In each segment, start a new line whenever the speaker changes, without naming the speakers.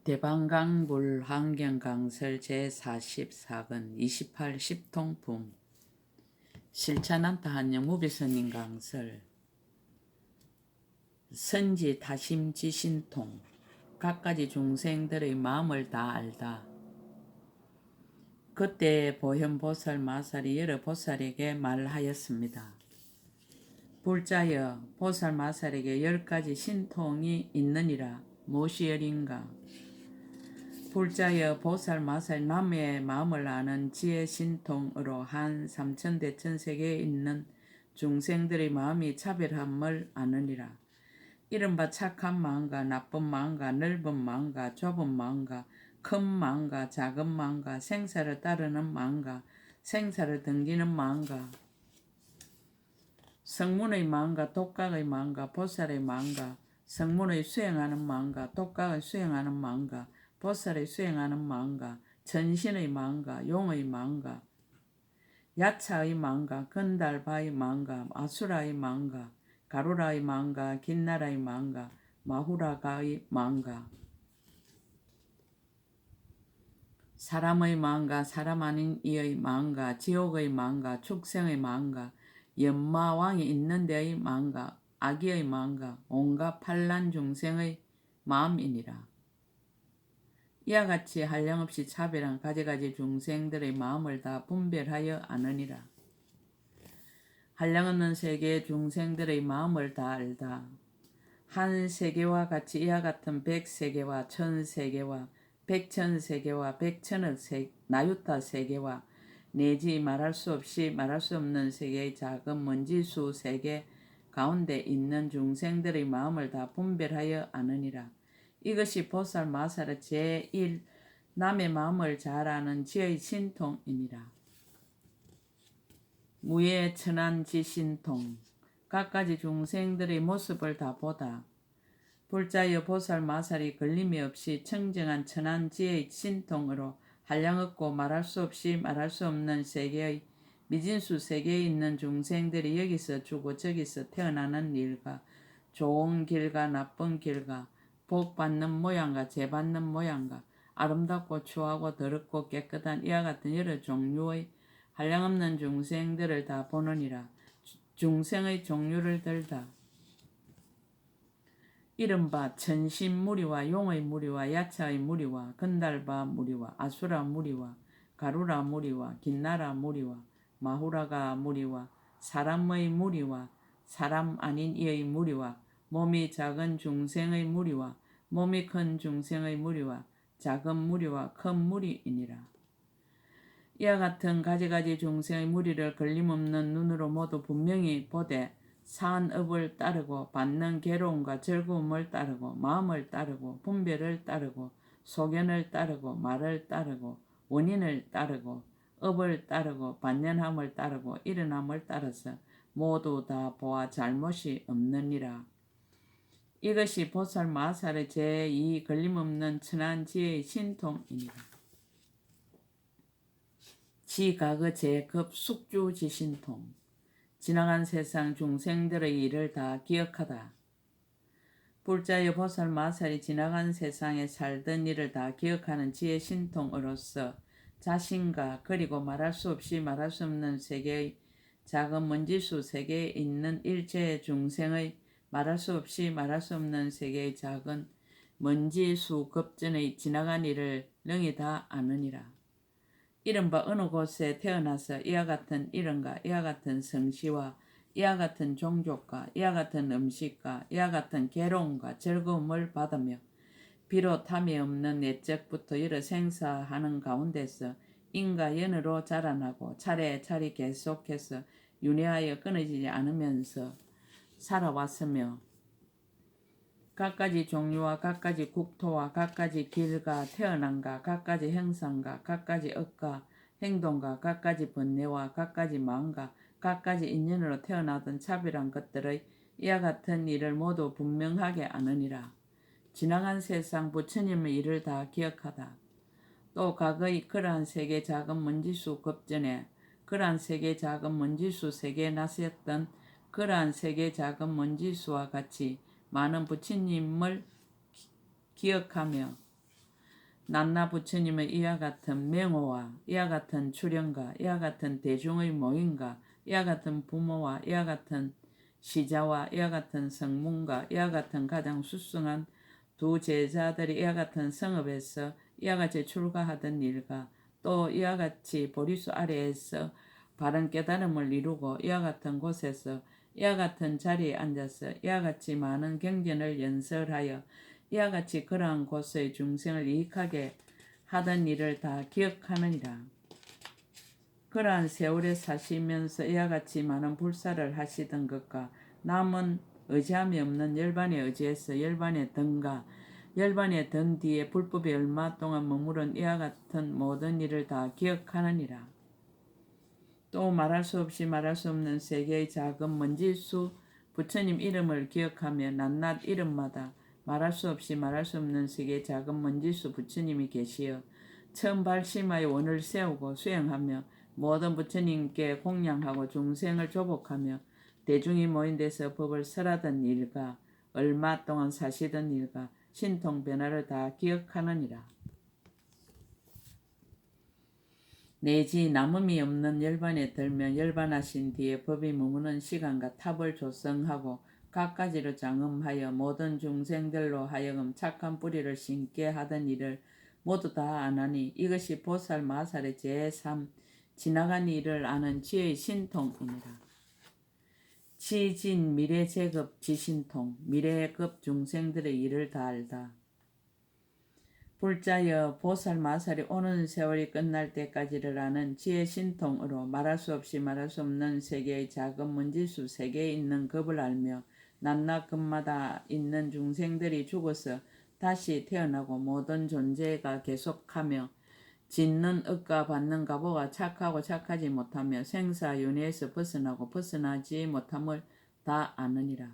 대방강불 환경강설 제44권 28 10통품 실천한타 한영 무비선인 강설 선지 타심 지신통 갖가지 중생들의 마음을 다 알다. 그때 보현보살 마살이 여러 보살에게 말하였습니다. 불자여 보살 마살에게 10가지 신통이 있느니라. 무엇이여린가? 불자여 보살 마살 남의 마음을 아는 지혜 신통으로 한 삼천대천세계에 있는 중생들의 마음이 차별함을 아느니라. 이른바 착한 마음과 나쁜 마음과 넓은 마음과 좁은 마음과 큰 마음과 작은 마음과 생사를 따르는 마음과 생사를 등기는 마음과 성문의 마음과 독각의 마음과 보살의 마음과 성문의 수행하는 마음과 독각의 수행하는 마음과 보살의 수행하는 마음과 전신의 마음과 용의 마음과 야차의 마음과 건달바의 마음과 아수라의 마음과 가루라의 마음과 긴나라의 마음과 마후라가의 마음과 사람의 마음과 사람 아닌 이의 마음과 지옥의 마음과 축생의 마음과 연마왕이 있는 데의 마음과 아기의 마음과 온갖 판란 중생의 마음이니라. 이와 같이 한량없이 차별한 가지가지 중생들의 마음을 다 분별하여 아느니라. 한량없는 세계의 중생들의 마음을 다 알다. 한 세계와 같이 이와 같은 백세계와 천세계와 백천세계와 백천억 나유타 세계와 내지 말할 수 없이 말할 수 없는 세계의 작은 먼지수 세계 가운데 있는 중생들의 마음을 다 분별하여 아느니라. 이것이 보살 마살의 제1 남의 마음을 잘 아는 지의 신통이니라. 무예 천한 지신통 갖가지 중생들의 모습을 다 보다. 불자여 보살 마살이 걸림이 없이 청정한 천한 지의 신통으로 한량없고 말할 수 없이 말할 수 없는 세계의 미진수 세계에 있는 중생들이 여기서 죽고 저기서 태어나는 일과 좋은 길과 나쁜 길과 복 받는 모양과 죄 받는 모양과 아름답고 추하고 더럽고 깨끗한 이와 같은 여러 종류의 한량없는 중생들을 다 보느니라. 중생의 종류를 들다. 이른바 천신무리와 용의 무리와 야차의 무리와 건달바 무리와 아수라 무리와 가루라 무리와 긴나라 무리와 마후라가 무리와 사람의 무리와 사람 아닌 이의 무리와 몸이 작은 중생의 무리와 몸이 큰 중생의 무리와 작은 무리와 큰 무리이니라. 이와 같은 가지가지 중생의 무리를 걸림없는 눈으로 모두 분명히 보되 사안업을 따르고 받는 괴로움과 즐거움을 따르고 마음을 따르고 분별을 따르고 소견을 따르고 말을 따르고 원인을 따르고 업을 따르고 반연함을 따르고 일어남을 따라서 모두 다 보아 잘못이 없느니라. 이것이 보살 마살의 제2 걸림없는 천한 지혜의 신통이니라. 지가그 제급 숙주 지신통 지나간 세상 중생들의 일을 다 기억하다. 불자여 보살 마살이 지나간 세상에 살던 일을 다 기억하는 지혜 신통으로서 자신과 그리고 말할 수 없이 말할 수 없는 세계의 작은 먼지수 세계에 있는 일체의 중생의 말할 수 없이 말할 수 없는 세계의 작은 먼지수 급전의 지나간 일을 능히 다 아느니라. 이른바 어느 곳에 태어나서 이와 같은 이름과 이와 같은 성씨와 이와 같은 종족과 이와 같은 음식과 이와 같은 괴로움과 즐거움을 받으며 비록 탐이 없는 옛적부터 여러 생사하는 가운데서 인과 연으로 자라나고 차례차례 계속해서 윤회하여 끊어지지 않으면서 살아왔으며 갖가지 종류와 갖가지 국토와 갖가지 길과 태어남과 갖가지 형상과 갖가지 업과 행동과 갖가지 번뇌와 갖가지 마음과 갖가지 인연으로 태어나던 차별한 것들의 이와 같은 일을 모두 분명하게 아느니라. 지나간 세상 부처님의 일을 다 기억하다. 또 과거의 그러한 세계 작은 먼지수 급전에 그러한 세계 작은 먼지수 세계에 나섰던 그러한 세계 작은 먼지수와 같이 많은 부처님을 기억하며 낱나 부처님의 이와 같은 명호와 이와 같은 출연과 이와 같은 대중의 모임과 이와 같은 부모와 이와 같은 시자와 이와 같은 성문과 이와 같은 가장 수승한 두 제자들이 이와 같은 성읍에서 이와 같이 출가하던 일과 또 이와 같이 보리수 아래에서 바른 깨달음을 이루고 이와 같은 곳에서 이와 같은 자리에 앉아서 이와 같이 많은 경전을 연설하여 이와 같이 그러한 곳의 중생을 이익하게 하던 일을 다 기억하느니라. 그러한 세월에 사시면서 이와 같이 많은 불사를 하시던 것과 남은 의지함이 없는 열반에 의지해서 열반에 든가 열반에 든 뒤에 불법에 얼마 동안 머무른 이와 같은 모든 일을 다 기억하느니라. 또 말할 수 없이 말할 수 없는 세계의 작은 먼지수 부처님 이름을 기억하며 낱낱 이름마다 말할 수 없이 말할 수 없는 세계의 작은 먼지수 부처님이 계시어 처음 발심하여 원을 세우고 수행하며 모든 부처님께 공양하고 중생을 조복하며 대중이 모인 데서 법을 설하던 일과 얼마 동안 사시던 일과 신통 변화를 다 기억하느니라. 내지 남음이 없는 열반에 들며 열반하신 뒤에 법이 머무는 시간과 탑을 조성하고 갖가지로 장음하여 모든 중생들로 하여금 착한 뿌리를 심게 하던 일을 모두 다 안하니 이것이 보살 마살의 제3 지나간 일을 아는 지의 신통이니라. 지진 미래 제급 지신통 미래급 중생들의 일을 다 알다. 불자여 보살 마살이 오는 세월이 끝날 때까지를 아는 지혜 신통으로 말할 수 없이 말할 수 없는 세계의 작은 먼지수 세계에 있는 겁을 알며 낱낱 급마다 있는 중생들이 죽어서 다시 태어나고 모든 존재가 계속하며 짓는 업과 받는 가보가 착하고 착하지 못하며 생사윤회에서 벗어나고 벗어나지 못함을 다 아느니라.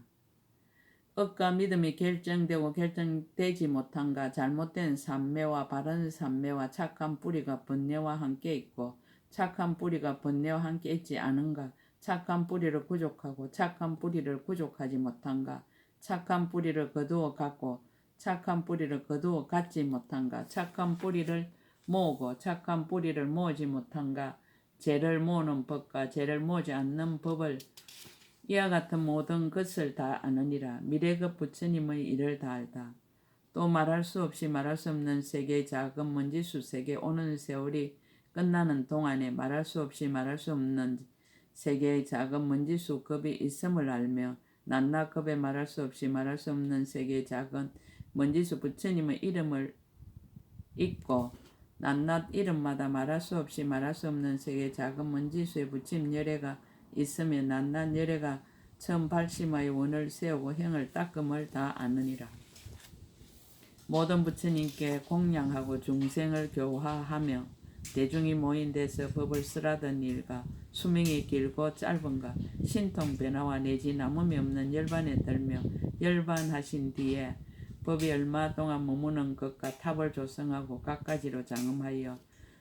업과 믿음이 결정되고 결정되지 못한가 잘못된 삼매와 바른 삼매와 착한 뿌리가 번뇌와 함께 있고 착한 뿌리가 번뇌와 함께 있지 않은가 착한 뿌리를 구족하고 착한 뿌리를 구족하지 못한가 착한 뿌리를 거두어 갖고 착한 뿌리를 거두어 갖지 못한가 착한 뿌리를 모으고 착한 뿌리를 모으지 못한가 죄를 모으는 법과 죄를 모으지 않는 법을 이와 같은 모든 것을 다 아느니라. 미래급 부처님의 일을 다 알다. 또 말할 수 없이 말할 수 없는 세계의 작은 먼지수 세계 오는 세월이 끝나는 동안에 말할 수 없이 말할 수 없는 세계의 작은 먼지수 급이 있음을 알며 낱낱 급에 말할 수 없이 말할 수 없는 세계의 작은 먼지수 부처님의 이름을 잊고 낱낱 이름마다 말할 수 없이 말할 수 없는 세계의 작은 먼지수의 부처님 열애가 있으며 낱낱 열애가 처음 발심하여 원을 세우고 행을 닦음을 다 아느니라. 모든 부처님께 공양하고 중생을 교화하며 대중이 모인 데서 법을 쓰라던 일과 수명이 길고 짧은가 신통 변화와 내지 남음이 없는 열반에 들며 열반하신 뒤에 법이 얼마 동안 머무는 것과 탑을 조성하고 갖가지로 장음하여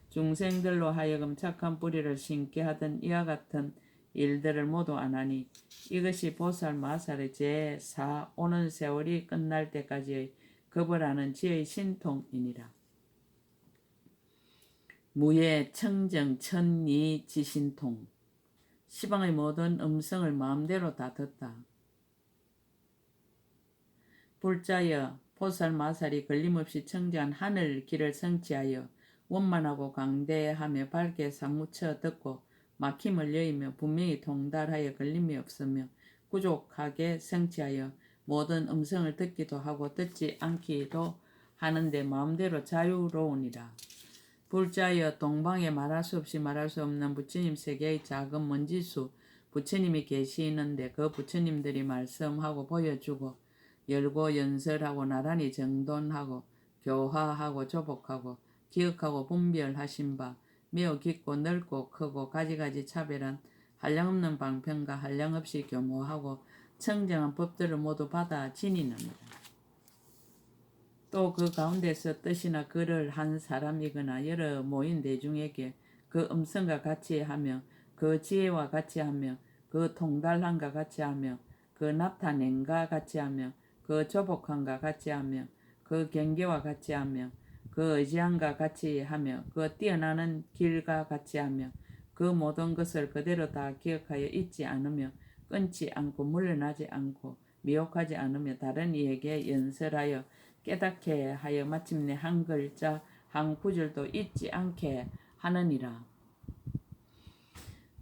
중생들로 하여금 착한 뿌리를 심게 하던 이와 같은 일들을 모두 안하니 이것이 보살 마살의 제4 오는 세월이 끝날 때까지의 겁을 아는 지의 신통이니라. 무예 청정 천리 지신통 시방의 모든 음성을 마음대로 다 듣다. 불자여 보살 마살이 걸림없이 청정한 하늘 길을 성취하여 원만하고 강대하며 밝게 사무쳐 듣고 막힘을 여의며 분명히 통달하여 걸림이 없으며 부족하게 성취하여 모든 음성을 듣기도 하고 듣지 않기도 하는데 마음대로 자유로우니라. 불자여 동방에 말할 수 없이 말할 수 없는 부처님 세계의 작은 먼지수 부처님이 계시는데 그 부처님들이 말씀하고 보여주고 열고 연설하고 나란히 정돈하고 교화하고 조복하고 기억하고 분별하신 바 매우 깊고 넓고 크고 가지가지 차별한 한량없는 방편과 한량없이 교모하고 청정한 법들을 모두 받아 지니느니라. 또 그 가운데서 뜻이나 글을 한 사람이거나 여러 모인 대중에게 그 음성과 같이 하며 그 지혜와 같이 하며 그 통달함과 같이 하며 그 나타냄과 같이 하며 그 조복함과 같이 하며 그 경계와 같이 하며 그 의지함과 같이 하며 그 뛰어나는 길과 같이 하며 그 모든 것을 그대로 다 기억하여 잊지 않으며 끊지 않고 물러나지 않고 미혹하지 않으며 다른 이에게 연설하여 깨닫게 하여 마침내 한 글자 한 구절도 잊지 않게 하느니라.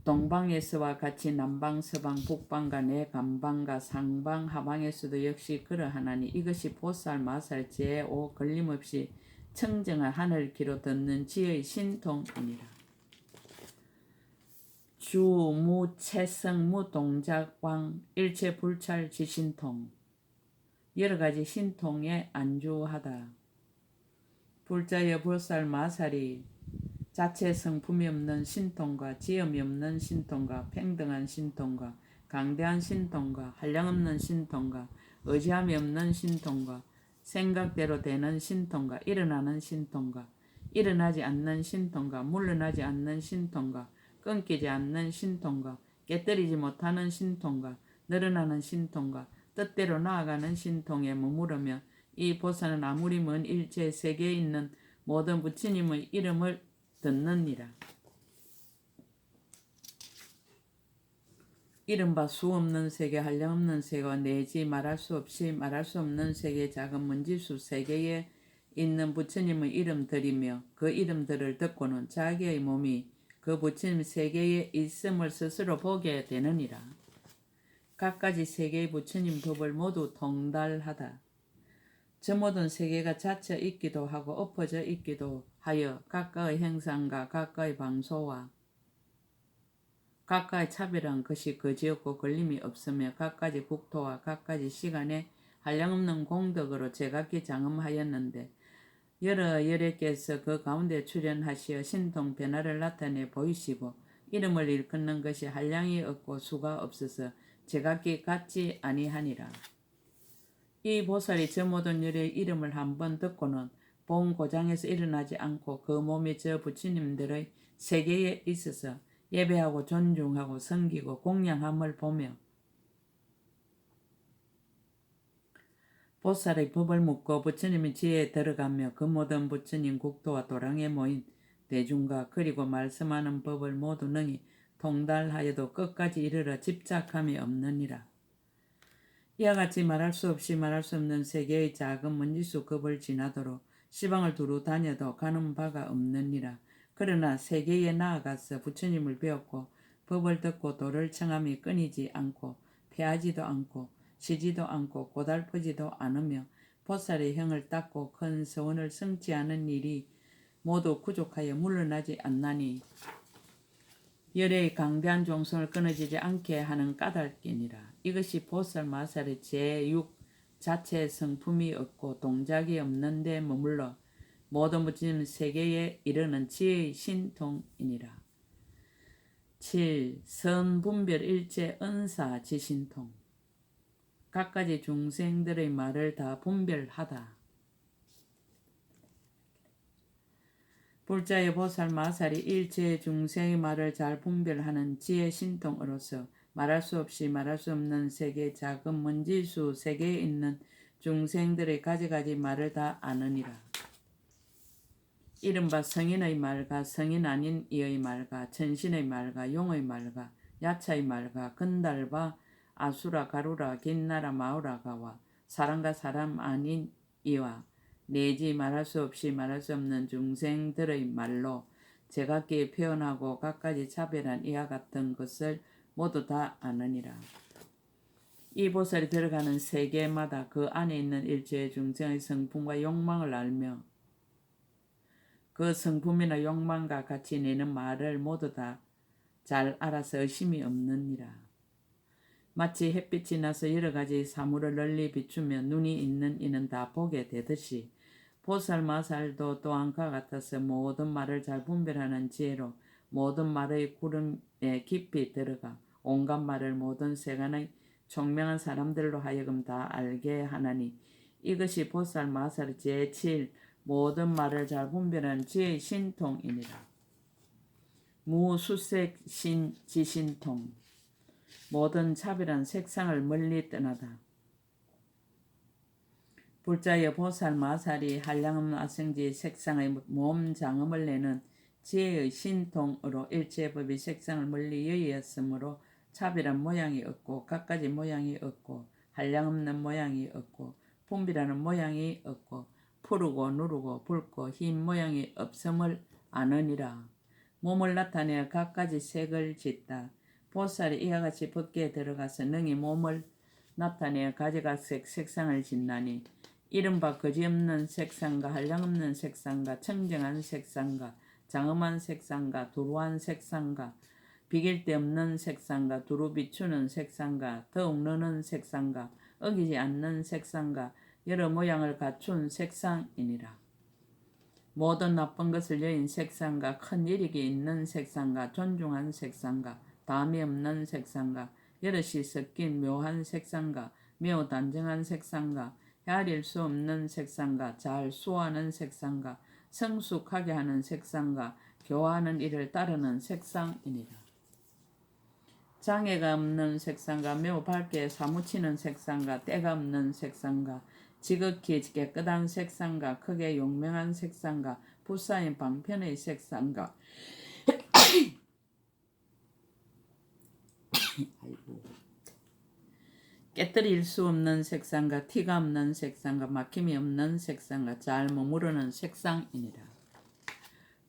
동방에서와 같이 남방 서방 북방과 내 감방과 상방 하방에서도 역시 그러하나니 이것이 보살 마살 제5 걸림없이 청정한 하늘 귀로 듣는 지의 신통이니라. 주, 무, 채성, 무, 동작, 왕, 일체 불찰, 지신통. 여러 가지 신통에 안주하다. 불자여 보살 마살이 자체 성품이 없는 신통과 지음이 없는 신통과 평등한 신통과 강대한 신통과 한량없는 신통과 의지함이 없는 신통과 생각대로 되는 신통과 일어나는 신통과 일어나지 않는 신통과 물러나지 않는 신통과 끊기지 않는 신통과 깨뜨리지 못하는 신통과 늘어나는 신통과 뜻대로 나아가는 신통에 머무르며 이 보살은 아무리 먼 일체 세계에 있는 모든 부처님의 이름을 듣느니라. 이른바 수 없는 세계, 한량 없는 세계와 내지 말할 수 없이 말할 수 없는 세계, 작은 문지수 세계에 있는 부처님의 이름들이며 그 이름들을 듣고는 자기의 몸이 그 부처님 세계에 있음을 스스로 보게 되느니라. 각가지 세계의 부처님 법을 모두 통달하다. 저 모든 세계가 자쳐 있기도 하고 엎어져 있기도 하여 각가의 형상과 각가의 방소와 각가의 차별한 것이 거지없고 걸림이 없으며 각가지 국토와 각가지 시간에 한량없는 공덕으로 제각기 장엄하였는데 여러 열애께서 그 가운데 출현하시어 신통 변화를 나타내 보이시고 이름을 일컫는 것이 한량이 없고 수가 없어서 제각기 같지 아니하니라. 이 보살이 저 모든 열의 이름을 한번 듣고는 본 고장에서 일어나지 않고 그 몸이 저 부처님들의 세계에 있어서 예배하고 존중하고 섬기고 공양함을 보며 보살의 법을 묻고 부처님의 지혜에 들어가며 그 모든 부처님 국토와 도량에 모인 대중과 그리고 말씀하는 법을 모두 능히 통달하여도 끝까지 이르러 집착함이 없느니라. 이와 같이 말할 수 없이 말할 수 없는 세계의 작은 먼지수 급을 지나도록 시방을 두루 다녀도 가는 바가 없느니라. 그러나 세계에 나아가서 부처님을 배웠고 법을 듣고 도를 청함이 끊이지 않고 패하지도 않고 쉬지도 않고 고달프지도 않으며 보살의 형을 닦고 큰 서원을 성취하는 일이 모두 부족하여 물러나지 않나니 열의 강대한 종성을 끊어지지 않게 하는 까닭이니라. 이것이 보살 마살의 제6 자체 성품이 없고 동작이 없는 데 머물러 모든 부처님 세계에 이르는 지혜의 신통이니라. 7. 선분별 일체 은사 지신통. 각가지 중생들의 말을 다 분별하다. 불자의 보살 마살이 일체 중생의 말을 잘 분별하는 지혜 신통으로서 말할 수 없이 말할 수 없는 세계 작은 먼지수 세계에 있는 중생들의 가지가지 말을 다 아느니라. 이른바 성인의 말과 성인 아닌 이의 말과 천신의 말과 용의 말과 야차의 말과 건달과 아수라 가루라 긴나라 마우라가와 사람과 사람 아닌 이와 내지 말할 수 없이 말할 수 없는 중생들의 말로 제각기 표현하고 각가지 차별한 이와 같은 것을 모두 다 아느니라. 이 보살이 들어가는 세계마다 그 안에 있는 일체의 중생의 성품과 욕망을 알며 그 성품이나 욕망과 같이 내는 말을 모두 다 잘 알아서 의심이 없느니라. 마치 햇빛이 나서 여러 가지 사물을 널리 비추며 눈이 있는 이는 다 보게 되듯이 보살 마살도 또한 그와 같아서 모든 말을 잘 분별하는 지혜로 모든 말의 구름에 깊이 들어가 온갖 말을 모든 세간의 총명한 사람들로 하여금 다 알게 하나니 이것이 보살 마살의 제7 모든 말을 잘 분별하는 지혜의 신통이니라. 무수색 지신통. 모든 차별한 색상을 멀리 떠나다. 불자여 보살 마살이 한량없는 아성지 색상의 몸 장음을 내는 지혜의 신통으로 일체법이 색상을 멀리 여의었으므로 차별한 모양이 없고 갖가지 모양이 없고 한량없는 모양이 없고 분비라는 모양이 없고 푸르고 누르고 붉고 흰 모양이 없음을 아느니라. 몸을 나타내어 갖가지 색을 짓다. 보살이 이와 같이 법계에 들어가서 능히 몸을 나타내어 가지각색 색상을 짓나니 이른바 거지없는 색상과 한량없는 색상과 청정한 색상과 장엄한 색상과 두루한 색상과 비길 데 없는 색상과 두루 비추는 색상과 더욱 느는 색상과 어기지 않는 색상과 여러 모양을 갖춘 색상이니라. 모든 나쁜 것을 여인 색상과 큰 이익이 있는 색상과 존중한 색상과 담이 없는 색상과 여럿이 섞인 묘한 색상과 매우 단정한 색상과 헤아릴 수 없는 색상과 잘 수호하는 색상과 성숙하게 하는 색상과 교화하는 일을 따르는 색상이니라. 장애가 없는 색상과 매우 밝게 사무치는 색상과 때가 없는 색상과 지극히 깨끗한 색상과 크게 용맹한 색상과 불사인 방편의 색상과 깨뜨릴 수 없는 색상과 티가 없는 색상과 막힘이 없는 색상과 잘 머무르는 색상이니라.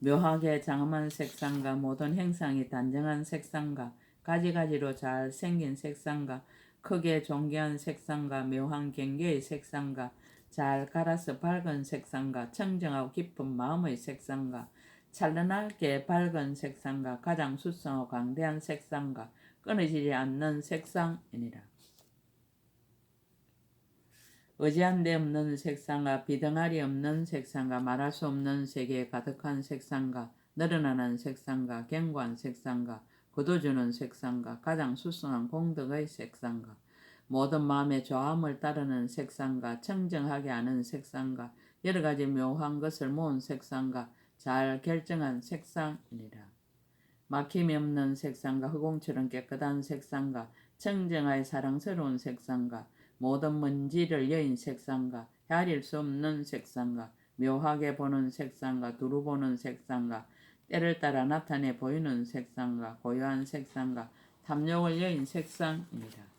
묘하게 장엄한 색상과 모든 행상이 단정한 색상과 가지가지로 잘 생긴 색상과 크게 존귀한 색상과 묘한 경계의 색상과 잘 갈아서 밝은 색상과 청정하고 깊은 마음의 색상과 찬란하게 밝은 색상과 가장 수성하고 광대한 색상과 끊어지지 않는 색상이니라. 의지한 데 없는 색상과 비등할이 없는 색상과 말할 수 없는 세계에 가득한 색상과 늘어나는 색상과 견고한 색상과 거둬주는 색상과 가장 수성한 공덕의 색상과 모든 마음의 조함을 따르는 색상과 청정하게 하는 색상과 여러 가지 묘한 것을 모은 색상과 잘 결정한 색상이니라. 막힘이 없는 색상과 흑공처럼 깨끗한 색상과 청정하여 사랑스러운 색상과 모든 먼지를 여인 색상과 헤아릴 수 없는 색상과 묘하게 보는 색상과 두루 보는 색상과 때를 따라 나타내 보이는 색상과 고요한 색상과 탐욕을 여인 색상이니라.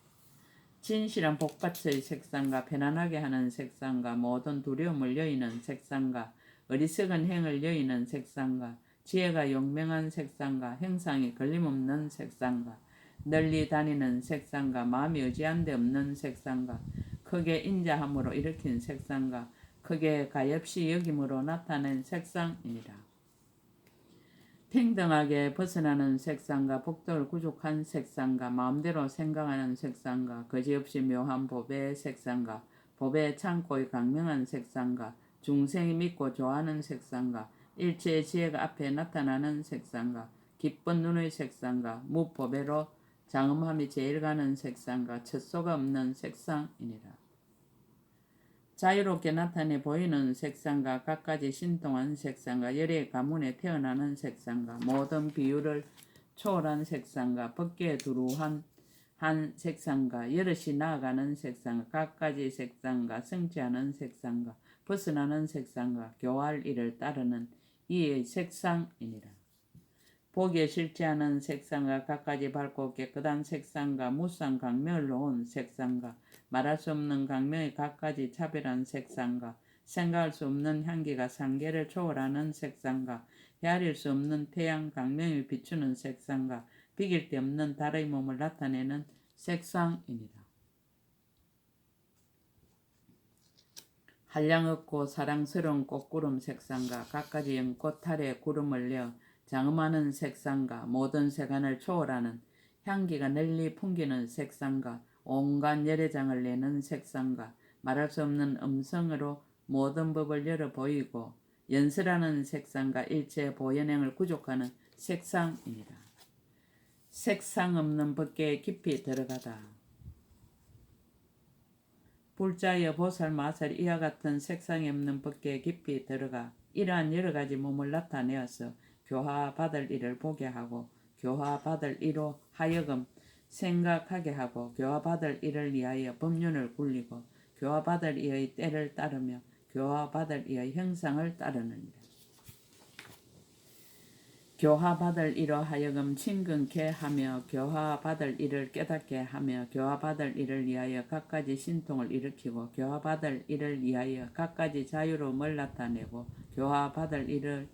진실한 복받쳐의 색상과 편안하게 하는 색상과 모든 두려움을 여의는 색상과 어리석은 행을 여의는 색상과 지혜가 용맹한 색상과 행상이 걸림없는 색상과 널리 다니는 색상과 마음이 의지한 데 없는 색상과 크게 인자함으로 일으킨 색상과 크게 가엾이 여김으로 나타낸 색상이니라. 평등하게 벗어나는 색상과 복덕을 구족한 색상과 마음대로 생각하는 색상과 거지없이 묘한 보배의 색상과 보배의 창고의 강명한 색상과 중생이 믿고 좋아하는 색상과 일체의 지혜가 앞에 나타나는 색상과 기쁜 눈의 색상과 무보배로 장엄함이 제일 가는 색상과 첫소가 없는 색상이니라. 자유롭게 나타내 보이는 색상과 갖가지 신통한 색상과 열의 가문에 태어나는 색상과 모든 비율을 초월한 색상과 법계에 두루한 한 색상과 여럿이 나아가는 색상과 갖가지 색상과 성취하는 색상과 벗어나는 색상과 교화할 일을 따르는 이의 색상이니라. 보기에 싫지 않은 색상과 갖가지 밝고 깨끗한 색상과 무쌍 강명을 놓은 색상과 말할 수 없는 강명의 갖가지 차별한 색상과 생각할 수 없는 향기가 상계를 초월하는 색상과 헤아릴 수 없는 태양 강명이 비추는 색상과 비길 데 없는 달의 몸을 나타내는 색상이니라. 한량 없고 사랑스러운 꽃구름 색상과 갖가지 연꽃 탈에 구름을 내어 장엄하는 색상과 모든 세간을 초월하는 향기가 널리 풍기는 색상과 온갖 열애장을 내는 색상과 말할 수 없는 음성으로 모든 법을 열어 보이고 연설하는 색상과 일체의 보현행을 구족하는 색상이니라. 색상 없는 법계에 깊이 들어가다. 불자여 보살 마살이 이와 같은 색상이 없는 법계에 깊이 들어가 이러한 여러 가지 몸을 나타내어서 교화받을 일을 보게 하고 교화받을 이로 하여금 생각하게 하고 교화받을 일을 위하여 법륜을 굴리고 교화받을 이의 때를 따르며 교화받을 이의 형상을 따르느니라. 교화받을 이로 하여금 친근케 하며 교화받을 이를 깨닫게 하며 교화받을 이를 위하여 갖가지 신통을 일으키고 교화받을 이를 위하여 갖가지 자유로움을 나타내고 교화받을 이를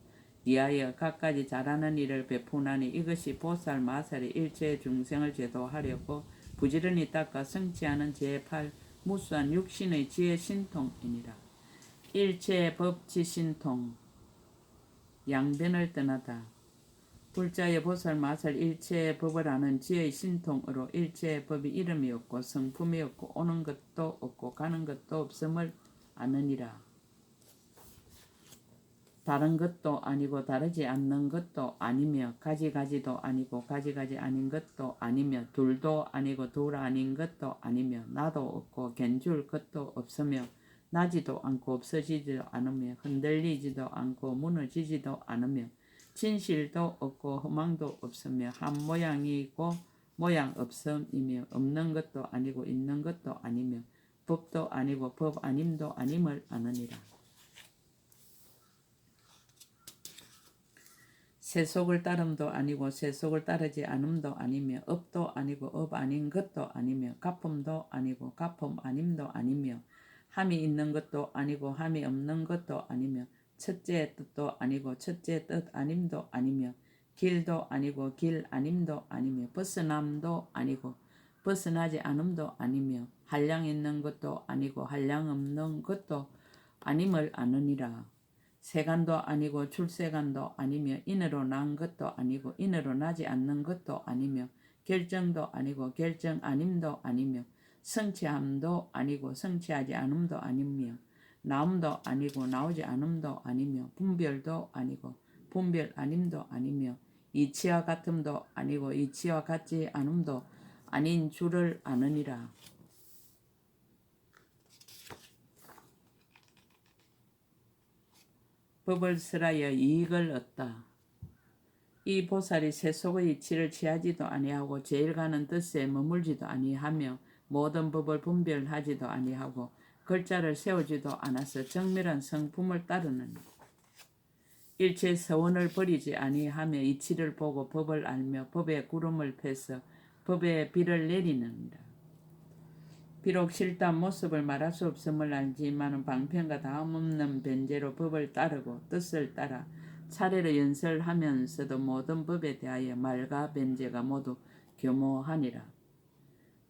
위하여 갖가지 잘하는 일을 베푸나니 이것이 보살 마살이 일체의 중생을 제도하려고 부지런히 닦아 성취하는 제8 무수한 육신의 지혜 신통이니라. 일체의 법지 신통 양변을 떠나다. 불자의 보살 마살 일체의 법을 아는 지혜의 신통으로 일체의 법이 이름이 없고 성품이 없고 오는 것도 없고 가는 것도 없음을 아느니라. 다른 것도 아니고 다르지 않는 것도 아니며 가지가지도 아니고 가지가지 아닌 것도 아니며 둘도 아니고 둘 아닌 것도 아니며 나도 없고 견줄 것도 없으며 나지도 않고 없어지지도 않으며 흔들리지도 않고 무너지지도 않으며 진실도 없고 허망도 없으며 한 모양이고 모양 없음이며 없는 것도 아니고 있는 것도 아니며 법도 아니고 법 아님도 아님을 아느니라. 세속을 따름도 아니고 세속을 따르지 않음도 아니며 업도 아니고 업 아닌 것도 아니며 가품도 아니고 가품 아님도 아니며 함이 있는 것도 아니고 함이 없는 것도 아니며 첫째 뜻도 아니고 첫째 뜻 아님도 아니며 길도 아니고 길 아님도 아니며 벗어남도 아니고 벗어나지 않음도 아니며 한량 있는 것도 아니고 한량 없는 것도 아님을 아느니라. 세간도 아니고 출세간도 아니며 인으로 난 것도 아니고 인으로 나지 않는 것도 아니며 결정도 아니고 결정 아님도 아니며 성취함도 아니고 성취하지 않음도 아니며 나옴도 아니고 나오지 않음도 아니며 분별도 아니고 분별 아님도 아니며 이치와 같음도 아니고 이치와 같지 않음도 아닌 줄을 아느니라. 법을 설하여 이익을 얻다. 이 보살이 세속의 이치를 취하지도 아니하고 제일 가는 뜻에 머물지도 아니하며 모든 법을 분별하지도 아니하고 글자를 세우지도 않아서 정밀한 성품을 따르느니 일체 서원을 버리지 아니하며 이치를 보고 법을 알며 법의 구름을 패서 법의 비를 내리느니라. 비록 실단 모습을 말할 수 없음을 알지만 방편과 다음없는 변제로 법을 따르고 뜻을 따라 차례로 연설하면서도 모든 법에 대하여 말과 변제가 모두 교모하니라.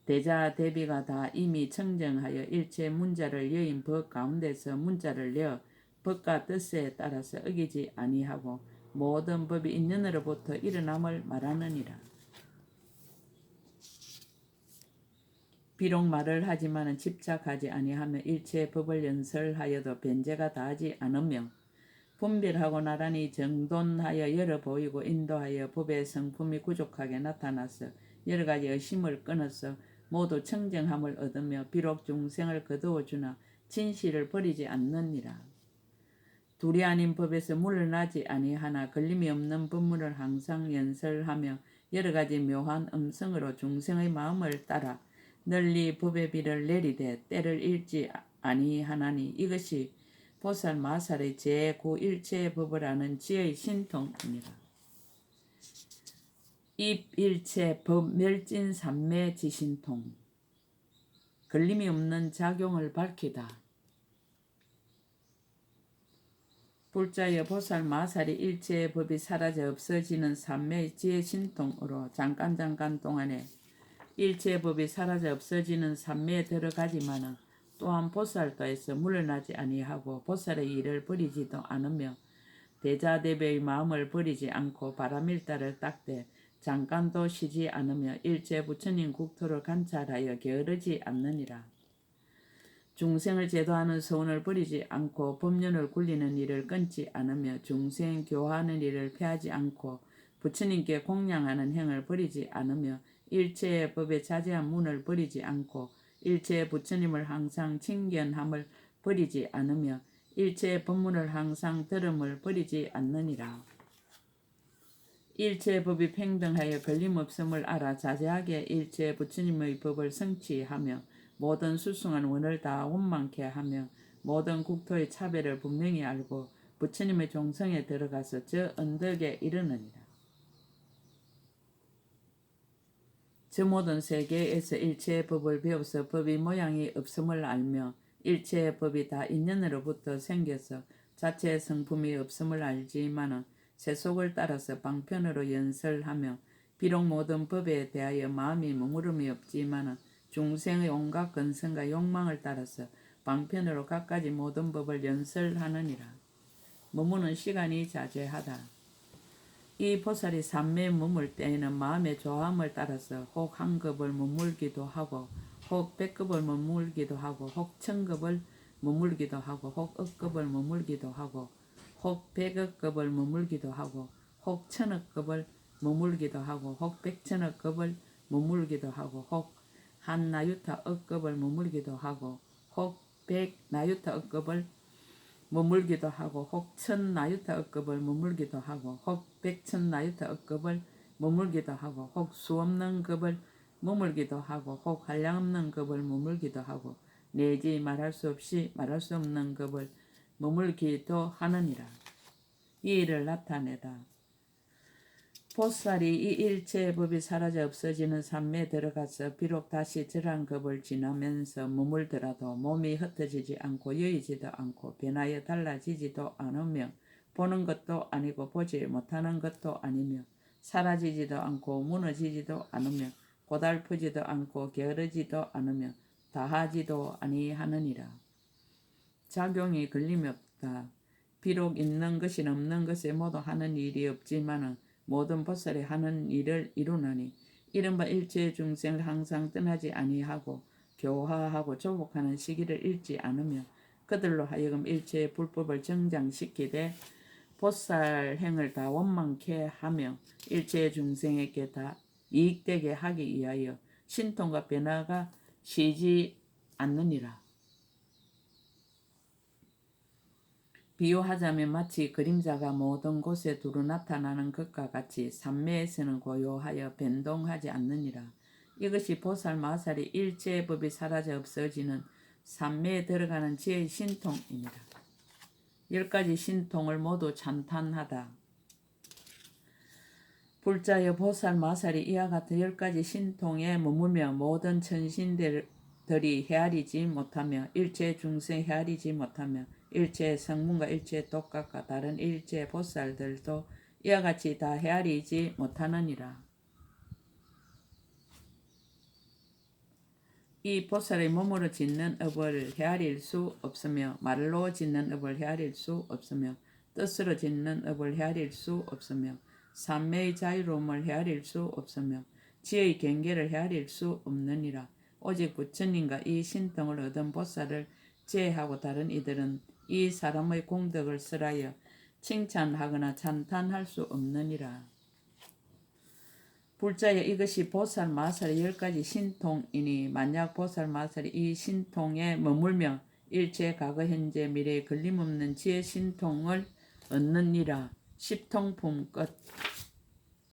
대자 대비가 다 이미 청정하여 일체 문자를 여인 법 가운데서 문자를 내어 법과 뜻에 따라서 어기지 아니하고 모든 법이 인연으로부터 일어남을 말하느니라. 비록 말을 하지만 집착하지 아니하며 일체 법을 연설하여도 변제가 다하지 않으며 분별하고 나란히 정돈하여 열어 보이고 인도하여 법의 성품이 부족하게 나타나서 여러 가지 의심을 끊어서 모두 청정함을 얻으며 비록 중생을 거두어 주나 진실을 버리지 않느니라. 둘이 아닌 법에서 물러나지 아니하나 걸림이 없는 법문을 항상 연설하며 여러 가지 묘한 음성으로 중생의 마음을 따라 널리 법의 비를 내리되 때를 잃지 아니하나니 이것이 보살 마살의 제9일체의 법을 아는 지혜의 신통이니라. 입일체 법 멸진 삼매 지신통 걸림이 없는 작용을 밝히다. 불자여 보살 마살이 일체의 법이 사라져 없어지는 삼매의 지혜 신통으로 잠깐 동안에 일체의 법이 사라져 없어지는 삼매에 들어가지만은 또한 보살도에서 물러나지 아니하고 보살의 일을 버리지도 않으며 대자대배의 마음을 버리지 않고 바람일다를 닦되 잠깐도 쉬지 않으며 일체 부처님 국토를 관찰하여 게으르지 않느니라. 중생을 제도하는 서원을 버리지 않고 법륜을 굴리는 일을 끊지 않으며 중생 교화하는 일을 피하지 않고 부처님께 공양하는 행을 버리지 않으며 일체의 법에 자제한 문을 버리지 않고 일체의 부처님을 항상 칭견함을 버리지 않으며 일체의 법문을 항상 들음을 버리지 않느니라. 일체의 법이 평등하여 걸림없음을 알아 자제하게 일체의 부처님의 법을 성취하며 모든 수승한 원을 다 원망케 하며 모든 국토의 차별을 분명히 알고 부처님의 종성에 들어가서 저 언덕에 이르느니라. 저 모든 세계에서 일체의 법을 배워서 법의 모양이 없음을 알며 일체의 법이 다 인연으로부터 생겨서 자체의 성품이 없음을 알지만은 세속을 따라서 방편으로 연설하며 비록 모든 법에 대하여 마음이 머무름이 없지만은 중생의 온갖 근성과 욕망을 따라서 방편으로 갖가지 모든 법을 연설하느니라. 머무는 시간이 자제하다. 이 보살이 삼매에 머물 때에는 마음의 조함을 따라서 혹 한 급을 머물기도 하고 혹 100급을 머물기도 하고 혹 1000급을 머물기도 하고 혹 억급을 머물기도 하고 혹 100억급을 머물기도 하고 혹 1000억급을 머물기도 하고 혹 100천억급을 머물기도 하고 혹 한 나유타 억급을 머물기도 하고 혹 100나유타 억급을 머물기도 하고 혹 1000나유타 억급을 머물기도 하고 혹 100,000나유타 억급을 머물기도 하고 혹 수없는 급을 머물기도 하고 혹 한량없는 급을 머물기도 하고 내지 말할 수 없이 말할 수 없는 급을 머물기도 하느니라. 이 일을 나타내다. 보살이 이 일체의 법이 사라져 없어지는 삶에 들어가서 비록 다시 저런 급을 지나면서 머물더라도 몸이 흩어지지 않고 여의지도 않고 변하여 달라지지도 않으며 보는 것도 아니고 보지 못하는 것도 아니며 사라지지도 않고 무너지지도 않으며 고달프지도 않고 게으르지도 않으며 다하지도 아니하느니라. 작용이 걸림이 없다. 비록 있는 것이 없는 것에 모두 하는 일이 없지만은 모든 보살이 하는 일을 이루나니 이른바 일체의 중생을 항상 떠나지 아니하고 교화하고 조복하는 시기를 잃지 않으며 그들로 하여금 일체의 불법을 정장시키되 보살행을 다 원망케 하며 일체의 중생에게 다 이익되게 하기 위하여 신통과 변화가 쉬지 않느니라. 비유하자면 마치 그림자가 모든 곳에 두루 나타나는 것과 같이 삼매에서는 고요하여 변동하지 않느니라. 이것이 보살 마살이 일체의 법이 사라져 없어지는 삼매에 들어가는 지혜의 신통입니다. 10가지 신통을 모두 찬탄하다. 불자여 보살 마살이 이와 같은 10가지 신통에 머물며 모든 천신들이 헤아리지 못하며 일체 중생 헤아리지 못하며 일체 성문과 일체 독각과 다른 일체 보살들도 이와 같이 다 헤아리지 못하느니라. 이 보살의 몸으로 짓는 업을 헤아릴 수 없으며 말로 짓는 업을 헤아릴 수 없으며 뜻으로 짓는 업을 헤아릴 수 없으며 삼매의 자유로움을 헤아릴 수 없으며 지혜의 경계를 헤아릴 수 없느니라. 오직 부처님과 이 신통을 얻은 보살을 제외하고 다른 이들은 이 사람의 공덕을 설하여 칭찬하거나 찬탄할 수 없느니라. 불자여 이것이 보살 마살의 10가지 신통이니 만약 보살 마살이 이 신통에 머물며 일체 과거 현재 미래에 걸림없는 지혜 신통을 얻느니라. 십통품 끝.